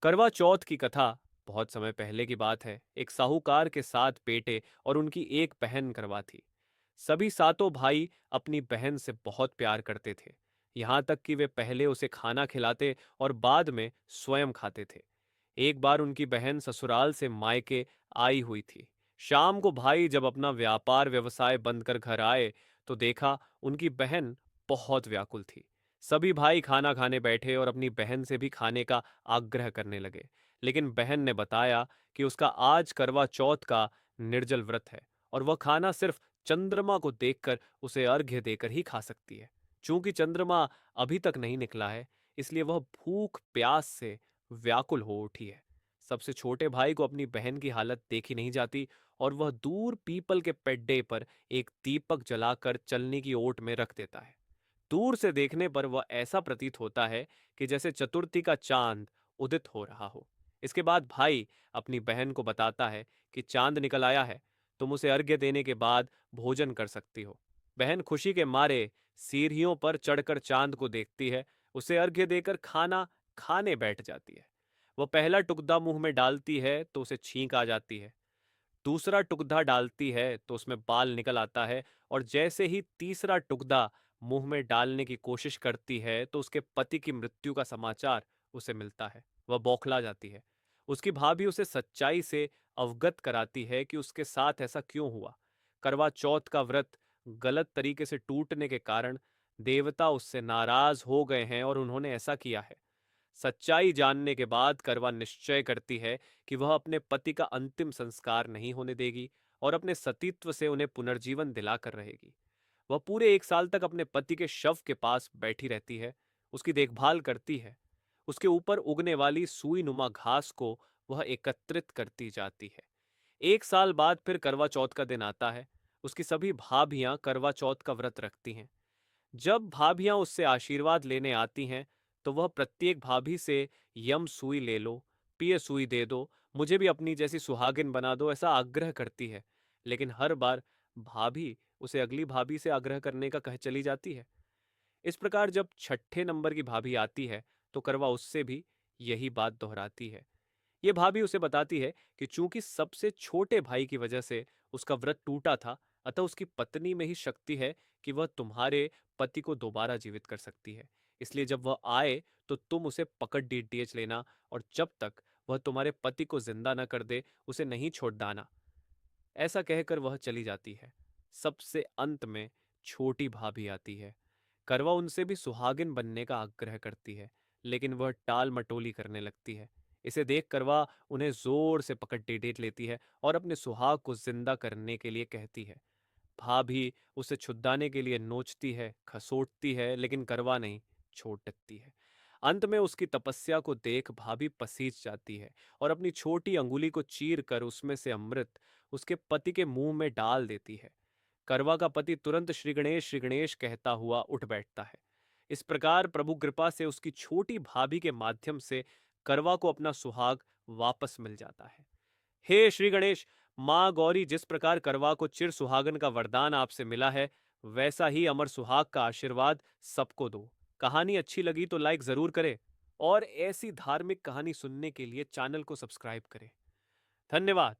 करवा चौथ की कथा बहुत समय पहले की बात है। एक साहूकार के 7 बेटे और उनकी एक बहन करवा थी। सभी सातों भाई अपनी बहन से बहुत प्यार करते थे, यहाँ तक कि वे पहले उसे खाना खिलाते और बाद में स्वयं खाते थे। एक बार उनकी बहन ससुराल से मायके आई हुई थी। शाम को भाई जब अपना व्यापार व्यवसाय बंद कर घर आए तो देखा उनकी बहन बहुत व्याकुल थी। सभी भाई खाना खाने बैठे और अपनी बहन से भी खाने का आग्रह करने लगे, लेकिन बहन ने बताया कि उसका आज करवा चौथ का निर्जल व्रत है और वह खाना सिर्फ चंद्रमा को देखकर उसे अर्घ्य देकर ही खा सकती है। चूंकि चंद्रमा अभी तक नहीं निकला है, इसलिए वह भूख प्यास से व्याकुल हो उठी है। सबसे छोटे भाई को अपनी बहन की हालत देखी नहीं जाती और वह दूर पीपल के पेड्डे पर एक दीपक जलाकर चलने की ओट में रख देता है। दूर से देखने पर वह ऐसा प्रतीत होता है कि जैसे चतुर्थी का चांद उदित हो रहा हो। इसके बाद भाई अपनी बहन को बताता है कि चांद निकल आया है, तुम उसे अर्घ्य देने के बाद भोजन कर सकती हो। बहन खुशी के मारे सीढ़ियों पर चढ़कर चांद को देखती है, उसे अर्घ्य देकर खाना खाने बैठ जाती है। वह पहला टुकड़ा मुंह में डालती है तो उसे छींक आ जाती है। दूसरा टुकड़ा डालती है तो उसमें बाल निकल आता है और जैसे ही तीसरा टुकड़ा मुंह में डालने की कोशिश करती है तो उसके पति की मृत्यु का समाचार उसे मिलता है। वह बौखला जाती है। उसकी भाभी उसे सच्चाई से अवगत कराती है कि उसके साथ ऐसा क्यों हुआ। करवा चौथ का व्रत गलत तरीके से टूटने के कारण देवता उससे नाराज हो गए हैं और उन्होंने ऐसा किया है। सच्चाई जानने के बाद करवा निश्चय करती है कि वह अपने पति का अंतिम संस्कार नहीं होने देगी और अपने सतीत्व से उन्हें पुनर्जीवन दिलाकर रहेगी। वह पूरे 1 साल तक अपने पति के शव के पास बैठी रहती है, उसकी देखभाल करती है, उसके ऊपर उगने वाली सुई नुमा घास को वह एकत्रित करती जाती है। 1 साल बाद फिर करवा चौथ का दिन आता है। उसकी सभी भाभियां करवा चौथ का व्रत रखती हैं। जब भाभियां उससे आशीर्वाद लेने आती हैं तो वह प्रत्येक भाभी से यम सुई ले लो, पिए सुई दे दो, मुझे भी अपनी जैसी सुहागिन बना दो, ऐसा आग्रह करती है। लेकिन हर बार भाभी उसे अगली भाभी से आग्रह करने का कह चली जाती है। इस प्रकार जब छठे नंबर की भाभी आती है तो करवा उससे भी यही बात दोहराती है। ये भाभी उसे बताती है कि चूंकि सबसे छोटे भाई की वजह से उसका व्रत टूटा था, अतः उसकी पत्नी में ही शक्ति है कि वह तुम्हारे पति को दोबारा जीवित कर सकती है। इसलिए जब वह आए तो तुम उसे पकड़ डीटीएच लेना और जब तक वह तुम्हारे पति को जिंदा न कर दे उसे नहीं छोड़ दाना। ऐसा कहकर वह चली जाती है। सबसे अंत में छोटी भाभी आती है। करवा उनसे भी सुहागिन बनने का आग्रह करती है, लेकिन वह टाल मटोली करने लगती है। इसे देख करवा उन्हें जोर से पकड़ टेटेट लेती है और अपने सुहाग को जिंदा करने के लिए कहती है। भाभी उसे छुड़ाने के लिए नोचती है, खसोटती है, लेकिन करवा नहीं छोड़ देती है। अंत में उसकी तपस्या को देख भाभी पसीज जाती है और अपनी छोटी अंगुली को चीर कर उसमें से अमृत उसके पति के मुंह में डाल देती है। करवा का पति तुरंत श्री गणेश कहता हुआ उठ बैठता है। इस प्रकार प्रभु कृपा से उसकी छोटी भाभी के माध्यम से करवा को अपना सुहाग वापस मिल जाता है। हे श्री गणेश, माँ गौरी जिस प्रकार करवा को चिर सुहागन का वरदान आपसे मिला है, वैसा ही अमर सुहाग का आशीर्वाद सबको दो। कहानी अच्छी लगी तो लाइक जरूर करें और ऐसी धार्मिक कहानी सुनने के लिए चैनल को सब्सक्राइब करें। धन्यवाद।